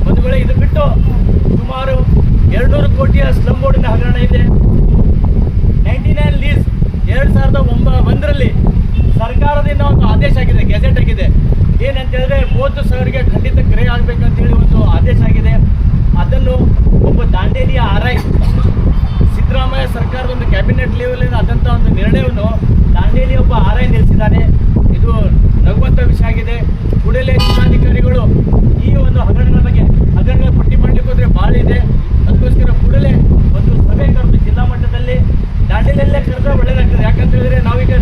ಬಂಧುಗಳೇ, ಇದು ಬಿಟ್ಟು ಸುಮಾರು 200 ಕೋಟಿಯ ಸ್ಲಮ್ ಬೋರ್ಡಿನ ಹಗರಣ ಇದೆ. 99 ಲೀಸ್ 2001ರಲ್ಲಿ ಸರ್ಕಾರದಿಂದ ಒಂದು ಆದೇಶ ಆಗಿದೆ, ಗೆಜೆಟ್ ಆಗಿದೆ. ಏನಂತ ಹೇಳಿದ್ರೆ 30,000ಗೆ ಖಂಡಿತ ಕ್ರಯ ಆಗಬೇಕಂತೇಳಿ ಒಂದು ಆದೇಶ ಆಗಿದೆ. ಅದನ್ನು ಒಬ್ಬ ದಾಂಡೇಲಿಯ RI ಸಿದ್ದರಾಮಯ್ಯ ಸರ್ಕಾರದ ಒಂದು ಕ್ಯಾಬಿನೆಟ್ ಲೆವೆಲ್ ಆದಂಥ ಒಂದು ನಿರ್ಣಯವನ್ನು ದಾಂಡೇಲಿ ಒಬ್ಬ RI ನಿಲ್ಲಿಸಿದ್ದಾನೆ. ಇದು ನಗುವಂಥ ವಿಷಯ ಆಗಿದೆ. ಕೂಡಲೇ ಜಿಲ್ಲಾಧಿಕಾರಿಗಳು ಈ ಒಂದು ಹಗರಣಗಳ ಬಗ್ಗೆ ಹಗರಣಗಳ ಪಟ್ಟಿ ಮಾಡಲಿಕ್ಕೆ ಹೋದರೆ ಭಾಳ ಇದೆ. ಅದಕ್ಕೋಸ್ಕರ ಕೂಡಲೇ ಒಂದು ಸಭೆ ಕರೆದು ಜಿಲ್ಲಾ ಮಟ್ಟದಲ್ಲಿ ದಾಂಡೇಲಿಯಲ್ಲೇ ಕರೆದ್ರೆ ಒಳ್ಳೆಯದಾಗ್ತದೆ. ಯಾಕಂತ ಹೇಳಿದ್ರೆ ನಾವೀಗ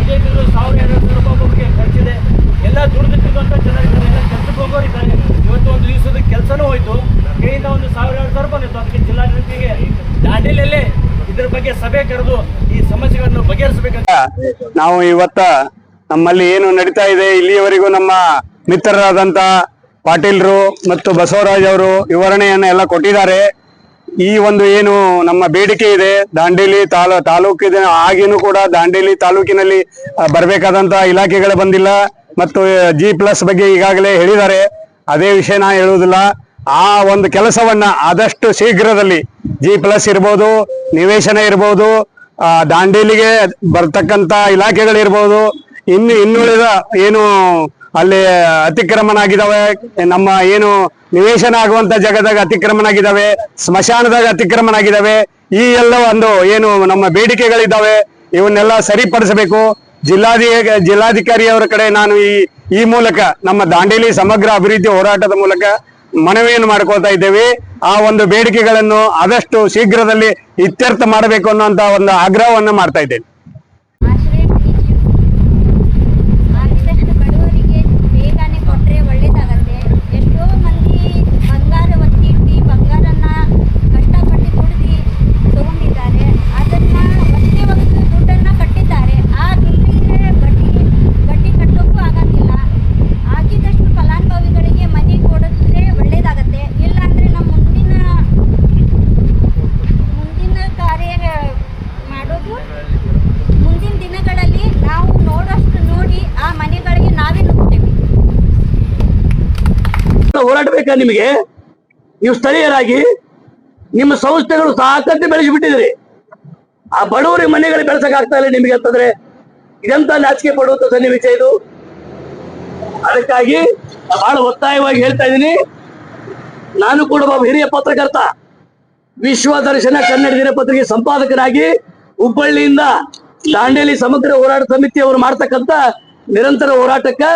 5,500 ರೂಪಾಯಿ ಒಬ್ಬರಿಗೆ ಖರ್ಚಿದೆ. ಎಲ್ಲ ದುಡಿದಿಟ್ಟಿರುವಂಥ ಜನರಿದ್ದಾರೆ, ಎಲ್ಲ ಕೆಲಸಕ್ಕೆ ಹೋಗೋರಿದ್ದಾರೆ. ಇವತ್ತು ಒಂದು ದಿವಸದ ಕೆಲಸನೂ ಹೋಯ್ತು, ಕೈಯಿಂದ ಒಂದು 1,000-2,000 ರೂಪಾಯಿ ಇತ್ತು. ಅದಕ್ಕೆ ಜಿಲ್ಲಾಡಳಿತಕ್ಕೆ ದಾಂಡೇಲಿಯಲ್ಲೇ ಇದರ ಬಗ್ಗೆ ಸಭೆ ಕರೆದು ಈ ಸಮಸ್ಯೆಗಳನ್ನು ಬಗೆಹರಿಸಬೇಕಂತ ನಾವು ಇವತ್ತ ನಮ್ಮಲ್ಲಿ ಏನು ನಡೀತಾ ಇದೆ, ಇಲ್ಲಿಯವರೆಗೂ ನಮ್ಮ ಮಿತ್ರರಾದಂತ ಪಾಟೀಲ್ರು ಮತ್ತು ಬಸವರಾಜ್ ಅವರು ವಿವರಣೆಯನ್ನ ಎಲ್ಲ ಕೊಟ್ಟಿದ್ದಾರೆ. ಈ ಒಂದು ಏನು ನಮ್ಮ ಬೇಡಿಕೆ ಇದೆ, ದಾಂಡೇಲಿ ತಾಲೂಕಿನ ಆಗಿನೂ ಕೂಡ ದಾಂಡೇಲಿ ತಾಲೂಕಿನಲ್ಲಿ ಬರಬೇಕಾದಂತ ಇಲಾಖೆಗಳು ಬಂದಿಲ್ಲ ಮತ್ತು G+ ಬಗ್ಗೆ ಈಗಾಗಲೇ ಹೇಳಿದ್ದಾರೆ. ಅದೇ ವಿಷಯ ನಾ ಹೇಳುವುದಿಲ್ಲ. ಆ ಒಂದು ಕೆಲಸವನ್ನ ಆದಷ್ಟು ಶೀಘ್ರದಲ್ಲಿ G+ ಇರ್ಬೋದು, ನಿವೇಶನ ಇರ್ಬೋದು, ದಾಂಡೇಲಿಗೆ ಬರ್ತಕ್ಕಂತ ಇಲಾಖೆಗಳಿರ್ಬೋದು, ಇನ್ನುಳಿದ ಏನು ಅಲ್ಲಿ ಅತಿಕ್ರಮಣ ಆಗಿದಾವೆ, ನಮ್ಮ ಏನು ನಿವೇಶನ ಆಗುವಂತ ಜಾಗದಾಗ ಅತಿಕ್ರಮಣ ಆಗಿದಾವೆ, ಸ್ಮಶಾನದಾಗ ಅತಿಕ್ರಮಣ ಆಗಿದಾವೆ, ಈ ಎಲ್ಲ ಒಂದು ಏನು ನಮ್ಮ ಬೇಡಿಕೆಗಳಿದ್ದಾವೆ ಇವನ್ನೆಲ್ಲ ಸರಿಪಡಿಸಬೇಕು. ಜಿಲ್ಲಾಧಿಕಾರಿಯವರ ಕಡೆ ನಾನು ಈ ಮೂಲಕ ನಮ್ಮ ದಾಂಡೇಲಿ ಸಮಗ್ರ ಅಭಿವೃದ್ಧಿ ಹೋರಾಟದ ಮೂಲಕ ಮನವಿಯನ್ನು ಮಾಡ್ಕೊಳ್ತಾ ಇದ್ದೇವೆ. ಆ ಒಂದು ಬೇಡಿಕೆಗಳನ್ನು ಆದಷ್ಟು ಶೀಘ್ರದಲ್ಲಿ ಇತ್ಯರ್ಥ ಮಾಡಬೇಕು ಅನ್ನುವಂತ ಒಂದು ಆಗ್ರಹವನ್ನು ಮಾಡ್ತಾ ಇದ್ದೇನೆ. ಆಶ್ರಯ ಆಗಿದಷ್ಟು ಬಡವರಿಗೆ ಬೇಗನೆ ಕೊಟ್ಟರೆ ಒಳ್ಳೇದಾಗತ್ತೆ. ಎಷ್ಟೋ ಮಂದಿ ಬಂಗಾರ ಒತ್ತಿಟ್ಟು ಬಂಗಾರನ ಕಷ್ಟಪಟ್ಟು ದುಡಿದು ತಗೊಂಡಿದ್ದಾರೆ. ಅದನ್ನ ಒತ್ತೆ ಒಗೆದು ದುಡ್ಡನ್ನು ಕಟ್ಟಿದ್ದಾರೆ. ಆ ದುಡ್ಡಿಗೆ ಬಡ್ಡಿ ಕಟ್ಟೋಕ್ಕೂ ಆಗಂಗಿಲ್ಲ. ಆಗಿದಷ್ಟು ಫಲಾನುಭವಿಗಳಿಗೆ ಮನೆ ಕೊಡಿದ್ರೆ ಒಳ್ಳೇದಾಗತ್ತೆ. ಇಲ್ಲಾಂದ್ರೆ ನಮ್ಮ ಮುಂದಿನ ಕಾರ್ಯ ಮಾಡೋದು ಮುಂದಿನ ದಿನಗಳಲ್ಲಿ ನಾವು ನೋಡೋಷ್ಟು ನೋಡಿ ಆ ಮನೆಗಳಿಗೆ ನಾವೇ ನುಗ್ತೇವೆ. ಹೋರಾಟ ಬೇಕಾ ನಿಮಗೆ? ನೀವು ಸ್ಥಳೀಯರಾಗಿ ನಿಮ್ಮ ಸಂಸ್ಥೆಗಳು ಸಾಕಷ್ಟು ಬೆಳೆಸಿಬಿಟ್ಟಿದ್ರಿ. ಆ ಬಡವರಿಗೆ ಮನೆಗಳು ಬೆಳೆಸಕ್ ಆಗ್ತಾ ಇಲ್ಲ ನಿಮಗೆ ಅಂತಂದ್ರೆ ಇದೆಂತ ನಾಚಿಕೆ ಪಡುವಂತ ಸನ್ನಿವೇಶ ಇದು. ಅದಕ್ಕಾಗಿ ಬಹಳ ಒತ್ತಾಯವಾಗಿ ಹೇಳ್ತಾ ಇದ್ದೀನಿ. ನಾನು ಕೂಡ ಒಬ್ಬ ಹಿರಿಯ ಪತ್ರಕರ್ತ, ವಿಶ್ವ ದರ್ಶನ ಕನ್ನಡ ದಿನಪತ್ರಿಕೆ ಸಂಪಾದಕರಾಗಿ ಹುಬ್ಬಳ್ಳಿಯಿಂದ ದಾಂಡೇಲಿ ಸಮಗ್ರ ಹೋರಾಟ ಸಮಿತಿ ಅವರು ಮಾಡ್ತಕ್ಕಂಥ ನಿರಂತರ ಹೋರಾಟಕ್ಕೆ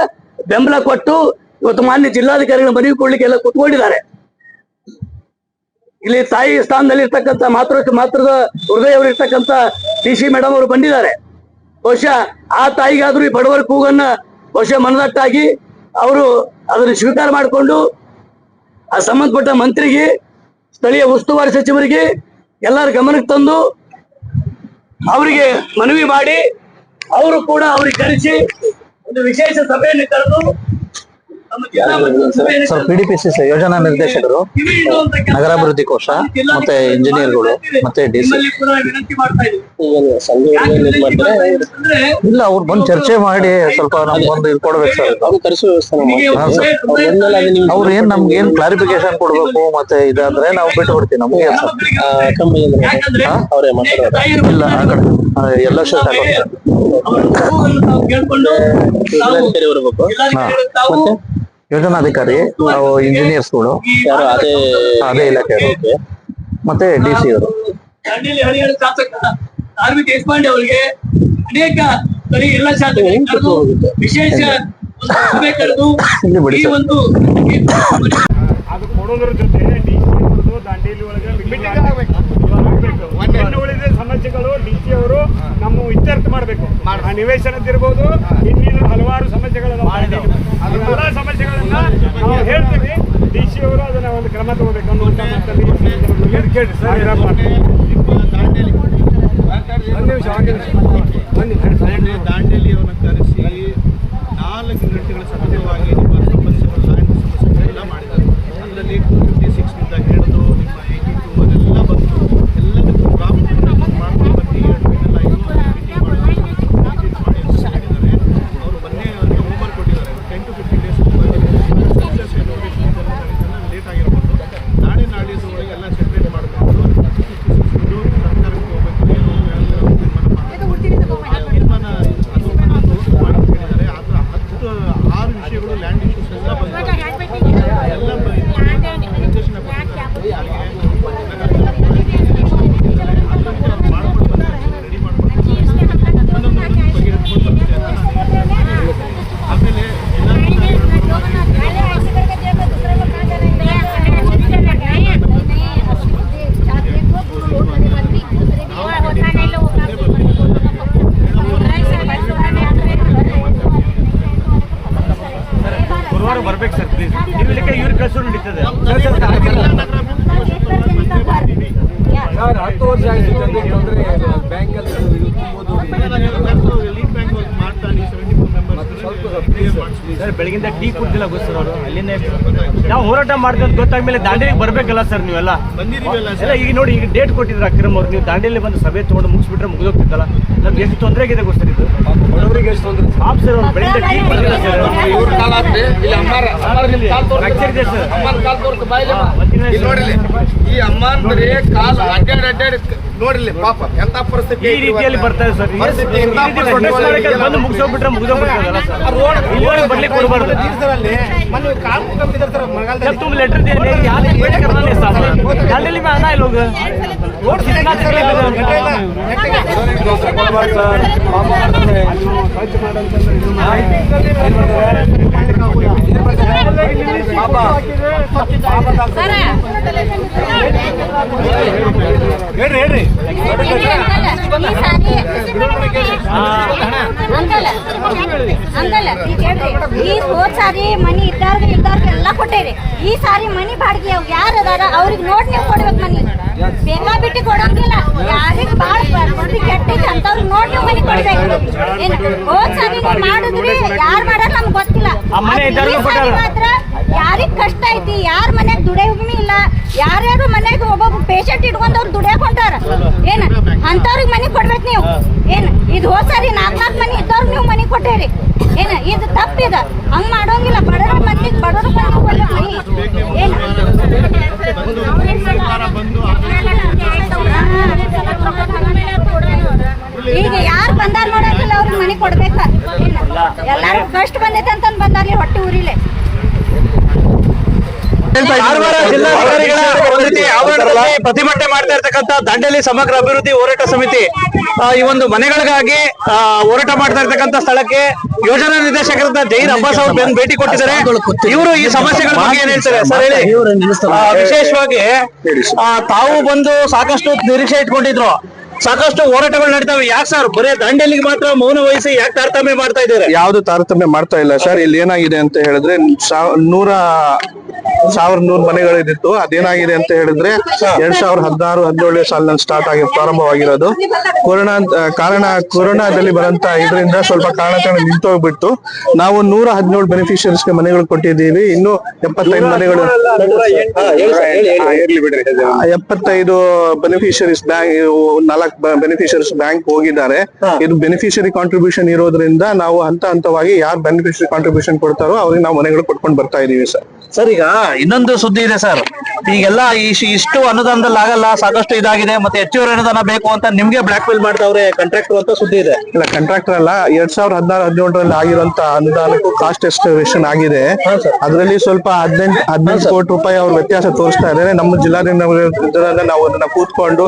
ಬೆಂಬಲ ಕೊಟ್ಟು ಇವತ್ತು ಮಾನ್ಯ ಜಿಲ್ಲಾಧಿಕಾರಿಗಳ ಮನವಿ ಕೊಡ್ಲಿಕ್ಕೆ ಎಲ್ಲ ಕುತ್ಕೊಂಡಿದ್ದಾರೆ. ಇಲ್ಲಿ ತಾಯಿ ಸ್ಥಾನದಲ್ಲಿ ಇರ್ತಕ್ಕಂಥ ಮಾತೃದ ಹೃದಯವರು ಇರ್ತಕ್ಕಂಥ DC ಮೇಡಮ್ ಅವರು ಬಂದಿದ್ದಾರೆ. ಬಹುಶಃ ಆ ತಾಯಿಗಾದ್ರೂ ಈ ಬಡವರ ಕೂಗನ್ನ ಬಹುಶಃ ಮನದಟ್ಟಾಗಿ ಅವರು ಅದನ್ನು ಸ್ವೀಕಾರ ಮಾಡಿಕೊಂಡು ಆ ಸಂಬಂಧಪಟ್ಟ ಮಂತ್ರಿಗೆ, ಸ್ಥಳೀಯ ಉಸ್ತುವಾರಿ ಸಚಿವರಿಗೆ ಎಲ್ಲರ ಗಮನಕ್ಕೆ ತಂದು ಅವರಿಗೆ ಮನವಿ ಮಾಡಿ ಅವರು ಕೂಡ ಅವ್ರಿಗೆ ಕರೆಸಿ ಒಂದು ವಿಶೇಷ ಸಭೆಯನ್ನು ಕರೆದು ಸರ್, PDPCC ಯೋಜನಾ ನಿರ್ದೇಶಕರು, ನಗರಾಭಿವೃದ್ಧಿ ಕೋಶ ಮತ್ತೆ ಇಂಜಿನಿಯರ್ಗಳು ಮತ್ತೆ DC ವಿನಂತಿ ಮಾಡ್ತಾ ಇದ್ದೀವಿ. ಇಲ್ಲ, ಅವ್ರು ಬಂದು ಚರ್ಚೆ ಮಾಡಿ ಸ್ವಲ್ಪ ನಮ್ಗೊಂದು ಇದು ಕೊಡ್ಬೇಕು ಸರ್. ಅವ್ರು ನಮ್ಗೆ ಏನ್ ಕ್ಲಾರಿಫಿಕೇಶನ್ ಕೊಡ್ಬೇಕು ಮತ್ತೆ ಇದಾದ್ರೆ ನಾವು ಬಿಟ್ಟು ಬಿಡ್ತೀವಿ. ನಮ್ಗೆ ಇಲ್ಲ ಆ ಕಡೆ ಎಲ್ಲ ಯೋಜನಾಧಿಕಾರಿ, ನಾವು ಇಂಜಿನಿಯರ್ಸ್ಗಳು, ಅದೇ ಇಲಾಖೆ ಮತ್ತೆ DC ಅವರು. ದಾಂಡೇಲಿ ಹರಿಹರ ಶಾಸಕ ಆರ್ವಿ ದೇಶಪಾಂಡೆ ಅವರಿಗೆ ಅನೇಕ ಸ್ಥಳೀಯ ಎಲ್ಲ ಶಾಸಕರು ವಿಶೇಷ ಸಭೆ ಕರೆದು ಈ ಒಂದು ಅದು ಕೊಡೋದ್ರ ಜೊತೆ ದಾಂಡೇಲಿ ಒಳಗೆ ಉಳಿದ ಸಮಸ್ಯೆಗಳು DC ಅವರು ನಮ್ಮ ಇತ್ಯರ್ಥ ಮಾಡಬೇಕು. ಆ ನಿವೇಶನದಿರ್ಬೋದು, ಇನ್ನಿನ ಹಲವಾರು ಸಮಸ್ಯೆಗಳನ್ನ ಎಲ್ಲ ಸಮಸ್ಯೆಗಳನ್ನ ನಾವು ಹೇಳ್ತೀವಿ. DC ಅವರು ಅದನ್ನ ಒಂದು ಕ್ರಮ ತಗೋಬೇಕು ಅನ್ನುವಂತ ದಾಂಡೇಲಿಯವರನ್ನು ಕರೆಸಿ 4 ಗಂಟೆಗಳ ಸತತವಾಗಿ ಸಮಸ್ಯೆಗಳು ಎಲ್ಲ ಮಾಡಿದ್ದಾರೆ. ಅದರಲ್ಲಿ 256 ಹಲವಾರು ಬರ್ಬೇಕು ಸರ್ ಪ್ಲೀಸ್. ನೀವು ಇಲ್ಲಿಗೆ ಇವ್ರು ಕಳ್ಸೋರು ನಡೀತದೆ. ಸರ್ 10 ವರ್ಷ ಆಯ್ತು ಸರ್ ಬೆಳಗಿಂದ ಟೀ ಕುಡ್ದಿಲ್ಲ ಗೊತ್ತರ್ ಅವರು ಅಲ್ಲಿಂದ ನಾವು ಹೋರಾಟ ಮಾಡ್ಕೊಂಡು ಗೊತ್ತಾದ್ಮೇಲೆ ದಾಂಡೇಲಿಗೆ ಬರ್ಬೇಕಲ್ಲ ಸರ್ ನೀವೆಲ್ಲ ಎಲ್ಲ. ಈಗ ನೋಡಿ ಈಗ ಡೇಟ್ ಕೊಟ್ಟಿದ್ರು ಅಕ್ರಮ್ ಅವ್ರು, ನೀವು ದಾಂಡೇಲಿ ಬಂದು ಸಭೆ ತಗೊಂಡು ಮುಗಿಸ್ಬಿಟ್ರೆ ಮುಗಿದೋಗ್ತಿತ್ತಲ್ಲ. ನಮ್ಗೆ ಎಷ್ಟು ತೊಂದರೆ ಆಗಿದೆ ಗೊತ್ತರ್ ಇದು ಬಡವರಿಗೆ ಎಷ್ಟು ತೊಂದರೆ. ಪಾಪ್ ಸರ್ ಅವ್ರು ಬೆಳಗಿಂದ ಟೀ ಕುಡ್ದಿಲ್ಲ ಸರ್. ಫ್ರಾಕ್ಚರ್ ಇದೆ ಸರ್. ಈ ಅಮ್ಮಂದ್ರೆ ಕಾಲು ಅಡ್ಡಾಡಿ ನೋಡಿಲ್ಲ ಪಾಪ ಎಂತ ಪರಿಸ್ಥಿತಿ ಈ ರೀತಿಯಲ್ಲಿ ಬರ್ತಾರೆ ಸರ್. ಬಂದು ಮುಗಿಸೋಗ್ಬಿಟ್ರೆ ಮುಗಿದೋಗ್ಬಿಡ್ತದಲ್ಲ ಸರ್. ಇಲ್ಲಿ ಬರ್ಲಿಕ್ಕೆ ಕೊಡಬಾರ್ದು. जब तुम लेटर दे रहे यहाँ से वेट करना नहीं साहब, दांडेली में आना है लोग रोड कितना तकलीफ ಈ ಹೋದ್ ಸಾರಿ ಮನಿ ಇದ್ದಾರ್ಗೆ ಎಲ್ಲ ಕೊಟ್ಟೇರಿ. ಈ ಸಾರಿ ಮನಿ ಬಾಡಿಗೆ ಯಾರು ಅದಾರ ಅವ್ರಿಗೆ ನೋಡ್ ನೀವು ಕೊಡ್ಬೇಕು. ಮನಿ ಬೇಕಾ ಬಿಟ್ಟು ಕೊಡೋಂಗಿಲ್ಲ. ಯಾರಿಗ್ ಬಾಳ ಪರಿಸ್ಥಿತಿ ಕೆಟ್ಟೈತಿ ಅಂತವ್ರಿಗೆ ನೋಡ್ ನೀವು ಮನಿ ಕೊಡ್ಬೇಕು. ಏನ್ ಹೋದ್ ಸಾರಿ ನೀವು ಮಾಡಿದ್ರಿ, ಯಾರು ಮಾಡಾರ ನಮ್ಗೆ ಗೊತ್ತಿಲ್ಲ. ಮಾತ್ರ ಯಾರಿಗ್ ಕಷ್ಟ ಐತಿ, ಯಾರ ಮನ್ಯಾಗ ದುಡಿಯೋಗ್ಮಿ ಇಲ್ಲ, ಯಾರ್ಯಾರು ಮನ್ಯಾಗ ಒಬ್ಬೊಬ್ಬ ಪೇಷಂಟ್ ಇಟ್ಕೊಂಡವ್ರು ದುಡಿಯಕ್ ಹೊಂಟಾರ ಏನ್ ಅಂತವ್ರಿಗೆ ಮನಿ ಕೊಡ್ಬೇಕು ನೀವು. ಏನ್ ಇದು ಹೋದ್ ಸಾರಿ 4 ಮನಿ ಇದ್ದವ್ರಿಗೆ ನೀವು ಮನಿ ಕೊಟ್ಟೇರಿ. ಏನ ಇದು ತಪ್ಪಿದ, ಹಂಗ್ ಮಾಡೋಂಗಿಲ್ಲ. ಬಡವ್ರ ಮಂದಿಗೆ ಬಡವ್ರ ಮನಿ ಏನ್ ಈಗ ಯಾರು ಬಂದಾರ ನೋಡಂಗಿಲ್ಲ, ಅವ್ರಿಗೆ ಮನಿ ಕೊಡ್ಬೇಕ. ಎಲ್ಲಾರು ಕಷ್ಟ ಬಂದೈತೆ ಅಂತಂದ್ ಬಂದಾರ್ಲಿ ಹೊಟ್ಟೆ ಊರಿಲೆ. ಕಾರವಾರ ಜಿಲ್ಲಾಧಿಕಾರಿಗಳ ಒಂದು ರೀತಿ ಆವರಣದಲ್ಲಿ ಪ್ರತಿಭಟನೆ ಮಾಡ್ತಾ ಇರ್ತಕ್ಕಂಥ ದಾಂಡೇಲಿ ಸಮಗ್ರ ಅಭಿವೃದ್ಧಿ ಹೋರಾಟ ಸಮಿತಿ ಈ ಒಂದು ಮನೆಗಳಿಗಾಗಿ ಹೋರಾಟ ಮಾಡ್ತಾ ಇರ್ತಕ್ಕಂಥ ಸ್ಥಳಕ್ಕೆ ಯೋಜನಾ ನಿರ್ದೇಶಕರಾದ ಜೈರ್ ಅಬ್ಬಾಸ್ ಅವರು ಭೇಟಿ ಕೊಟ್ಟಿದ್ದಾರೆ. ಇವರು ಈ ಸಮಸ್ಯೆಗಳ ಬಗ್ಗೆ ಏನ್ ಹೇಳ್ತಾರೆ ಸರ್ ಹೇಳಿ. ವಿಶೇಷವಾಗಿ ತಾವು ಬಂದು ಸಾಕಷ್ಟು ನಿರೀಕ್ಷೆ ಇಟ್ಕೊಂಡಿದ್ರು, ಸಾಕಷ್ಟು ಹೋರಾಟಗಳು ನಡೀತಾವೆ. ಯಾಕೆ ಸರ್ ಬರೀ ದಾಂಡೇಲಿಗೆ ಮಾತ್ರ ಮೌನ ವಹಿಸಿ ಯಾಕೆ ತಾರತಮ್ಯ ಮಾಡ್ತಾ ಇದ್ದಾರೆ? ಯಾವ್ದು ತಾರತಮ್ಯ ಮಾಡ್ತಾ ಇಲ್ಲ ಸರ್. ಇಲ್ಲಿ ಏನಾಗಿದೆ ಅಂತ ಹೇಳಿದ್ರೆ 1100 ಮನೆಗಳಿತ್ತು. ಅದೇನಾಗಿದೆ ಅಂತ ಹೇಳಿದ್ರೆ 2016-17 ಸಾಲಿನಲ್ಲಿ ಸ್ಟಾರ್ಟ್ ಆಗಿ ಪ್ರಾರಂಭವಾಗಿರೋದು. ಕೊರೋನಾದಲ್ಲಿ ಬರಂತ ಇದರಿಂದ ಸ್ವಲ್ಪ ಕಾರಣ ನಿಂತೋಗ್ಬಿಟ್ಟು ನಾವು 117 ಬೆನಿಫಿಷರೀಸ್ಗೆ ಮನೆಗಳು ಕೊಟ್ಟಿದ್ದೀವಿ. ಇನ್ನು 75 ಮನೆಗಳು 75 ಬೆನಿಫಿಷರೀಸ್ ಬ್ಯಾಂಕ್ ಬೆನಿಫಿಷರೀಸ್ ಬ್ಯಾಂಕ್ ಹೋಗಿದ್ದಾರೆ. ಇದು ಬೆನಿಫಿಷರಿ ಕಾಂಟ್ರಿಬ್ಯೂಷನ್ ಇರೋದ್ರಿಂದ ನಾವು ಹಂತವಾಗಿ ಯಾರು ಬೆನಿಫಿಷರಿ ಕಾಂಟ್ರಿಬ್ಯೂಷನ್ ಕೊಡ್ತಾರೋ ಅವ್ರಿಗೆ ನಾವು ಮನೆಗಳು ಕೊಟ್ಕೊಂಡು ಬರ್ತಾ ಇದೀವಿ ಸರ್. ಸರ್ ಈಗ ಇನ್ನೊಂದು ಸುದ್ದಿ ಇದೆ ಸರ್, ಈಗೆಲ್ಲ ಇಷ್ಟು ಅನುದಾನದಲ್ಲಿ ಆಗಲ್ಲ, ಸಾಕಷ್ಟು ಇದಾಗಿದೆ, ಮತ್ತೆ ಹೆಚ್ಚುವರಿ ಅನುದಾನ ಬೇಕು ಅಂತ ನಿಮ್ಗೆ ಬ್ಲಾಕ್ ಮೇಲ್ ಮಾಡ್ತಾವ್ರೆ ಕಾಂಟ್ರಾಕ್ಟರ್ ಅಂತ ಸುದ್ದಿ ಇದೆ. ಇಲ್ಲ, ಕಾಂಟ್ರಾಕ್ಟರ್ ಅಲ್ಲ, 2016-17 ಆಗಿರುವಂತ ಅನುದಾನಕ್ಕೂ ಕಾಸ್ಟ್ ಎಸ್ಟಿಮೇಷನ್ ಆಗಿದೆ. ಅದರಲ್ಲಿ ಸ್ವಲ್ಪ 18 ಕೋಟಿ ರೂಪಾಯಿ ಅವ್ರ ವ್ಯತ್ಯಾಸ ತೋರಿಸ್ತಾ ಇದ್ದಾರೆ. ನಮ್ಮ ಜಿಲ್ಲಾಧಿಕಾರಿ ನಾವು ಅದನ್ನ ಕೂತ್ಕೊಂಡು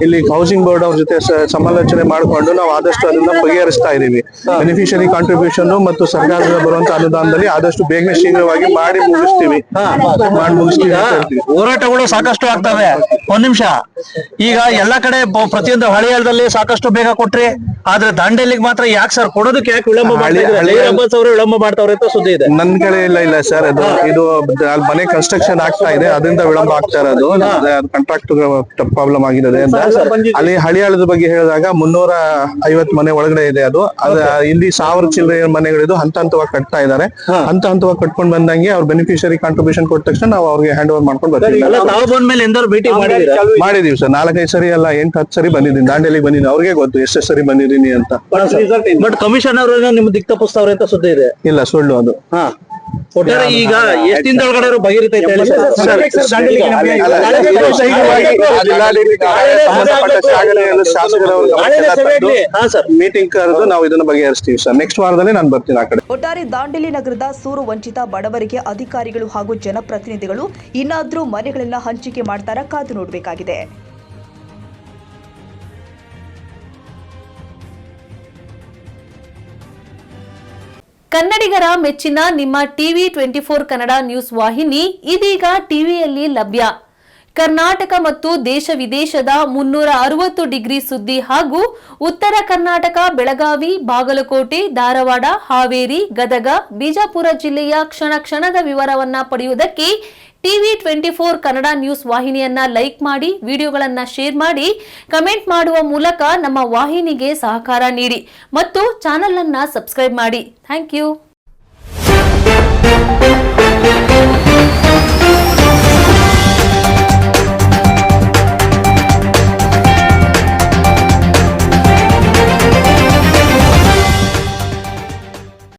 ಇಲ್ಲಿ ಹೌಸಿಂಗ್ ಬೋರ್ಡ್ ಅವ್ರ ಜೊತೆ ಸಮಾಲೋಚನೆ ಮಾಡಿಕೊಂಡು ನಾವು ಆದಷ್ಟು ಅದನ್ನ ಬಗೆಹರಿಸ್ತಾ ಇದೀವಿ. ಬೆನಿಫಿಷರಿ ಕಾಂಟ್ರಿಬ್ಯೂಷನ್ ಮತ್ತು ಸರ್ಕಾರದಿಂದ ಬರುವಂತ ಅನುದಾನದಲ್ಲಿ ಆದಷ್ಟು ಬೇಗನೆ ಶೀಘ್ರವಾಗಿ ಮಾಡಿ ಮುಗಿಸ್ತೀವಿ. ಹೋರಾಟಗಳು ಸಾಕಷ್ಟು ಆಗ್ತವೆ. ಒಂದ್ ನಿಮಿಷ, ಈಗ ಎಲ್ಲಾ ಕಡೆ ಪ್ರತಿಯೊಂದು ಹಳ್ಳಿಯಲ್ಲಿ ಸಾಕಷ್ಟು ಬೇಗ ಕೊಟ್ರಿ, ಆದ್ರೆ ದಾಂಡೇಲಿಗೆ ಮಾತ್ರ ಯಾಕೆ ಸರ್ ಕೊಡೋದಕ್ಕೆ ಯಾಕೆ ವಿಳಂಬ ವಿಳಂಬ ಮಾಡ್ತಾವ್ರೆ ಅಂತ ಸುದ್ದಿ ಇದೆ. ನನ್ ಕಡೆ ಇಲ್ಲ ಸರ್, ಇದು ಮನೆ ಕನ್ಸ್ಟ್ರಕ್ಷನ್ ಆಗ್ತಾ ಇದೆ, ಅದರಿಂದ ವಿಳಂಬ ಆಗ್ತಾ ಇರೋದು. ಕಾಂಟ್ರಾಕ್ಟ್ ಪ್ರಾಬ್ಲಮ್ ಆಗಿರೋದೆ ಅಂತ. ಅಲ್ಲಿ ಹಳಿಯಾಳದ ಬಗ್ಗೆ ಹೇಳಿದಾಗ 350 ಮನೆ ಒಳಗಡೆ ಇದೆ. ಅದು ಇಲ್ಲಿ 1000 ಚಿಲ್ಲರೆ ಮನೆಗಳಿದ್ದು ಹಂತವಾಗಿ ಕಟ್ತಾ ಇದ್ದಾರೆ. ಹಂತವಾಗಿ ಕಟ್ಕೊಂಡ್ ಬಂದಂಗೆ ಅವ್ರ ಬೆನಿಫಿಷರಿ ಕಾಂಟ್ರಿಬ್ಯೂಷನ್ ಕೊಟ್ಟ ತಕ್ಷಣ ನಾವು ಅವ್ರಿಗೆ ಹ್ಯಾಂಡ್ ಓವರ್ ಮಾಡ್ಕೊಂಡು ಬರ್ತೀವಿ. ತಾವು ಬಂದ್ಮೇಲೆ ಎಂದಾರು ಭೇಟಿ ಮಾಡಿದೀವಿ ಸರ್. 4-5 ಸರಿ ಅಲ್ಲ 8-10 ಸರಿ ಬಂದಿದ್ದೀನಿ. ದಾಂಡೇಲಿಗೆ ಬಂದಿದ್ದೀನಿ, ಅವ್ರಿಗೆ ಗೊತ್ತು ಎಷ್ಟು ಸರಿ ಬಂದಿದ್ದೀನಿ ಅಂತ. ಬಟ್ ಕಮಿಷನ್ ಅವರು ನಿಮ್ ದಿಕ್ ತಪ್ಪಿಸ್ತಾವ್ರೆ ಅಂತ ಸುದ್ದಿ ಇದೆ. ಇಲ್ಲ, ಸುಳ್ಳು ಅದು. ಈಗ ಎಷ್ಟು ದಿನದೊಳಗಡೆ ಬಗೆಹರಿತೈತೆ ಹೇಳಿ ಸರ್. ಮೀಟಿಂಗ್ ಕರೆದು ನಾವು ಇದನ್ನ ಬಗೆಹರಿಸ್ತೀವಿ ಸರ್. ನೆಕ್ಸ್ಟ್ ವಾರದಲ್ಲಿ ನಾನು ಬರ್ತೀನಿ ಆ ಕಡೆ. ಒಟ್ಟಾರೆ ದಾಂಡೇಲಿ ನಗರದ ಸೂರು ವಂಚಿತ ಬಡವರಿಗೆ ಅಧಿಕಾರಿಗಳು ಹಾಗೂ ಜನಪ್ರತಿನಿಧಿಗಳು ಇನ್ನಾದ್ರೂ ಮನೆಗಳನ್ನ ಹಂಚಿಕೆ ಮಾಡ್ತಾರ ಕಾದು ನೋಡಬೇಕಾಗಿದೆ. ಕನ್ನಡಿಗರ ಮೆಚ್ಚಿನ ನಿಮ್ಮ ಟಿವಿ 24 ಕನ್ನಡ ನ್ಯೂಸ್ ವಾಹಿನಿ ಇದೀಗ ಟಿವಿಯಲ್ಲಿ ಲಭ್ಯ. ಕರ್ನಾಟಕ ಮತ್ತು ದೇಶ ವಿದೇಶದ 360 ಡಿಗ್ರಿ ಸುದ್ದಿ ಹಾಗೂ ಉತ್ತರ ಕರ್ನಾಟಕ, ಬೆಳಗಾವಿ, ಬಾಗಲಕೋಟೆ, ಧಾರವಾಡ, ಹಾವೇರಿ, ಗದಗ, ಬಿಜಾಪುರ ಜಿಲ್ಲೆಯ ಕ್ಷಣ ಕ್ಷಣದ ವಿವರವನ್ನ ಪಡೆಯುವುದಕ್ಕೆ TV24 ಕನ್ನಡ ನ್ಯೂಸ್ ವಾಹಿನಿಯನ್ನ ಲೈಕ್ ಮಾಡಿ, ವಿಡಿಯೋಗಳನ್ನ ಶೇರ್ ಮಾಡಿ, ಕಮೆಂಟ್ ಮಾಡುವ ಮೂಲಕ ನಮ್ಮ ವಾಹಿನಿಗೆ ಸಹಕಾರ ನೀಡಿ ಮತ್ತು ಚಾನೆಲ್ ಅನ್ನ ಸಬ್ಸ್ಕ್ರೈಬ್ ಮಾಡಿ. Thank you.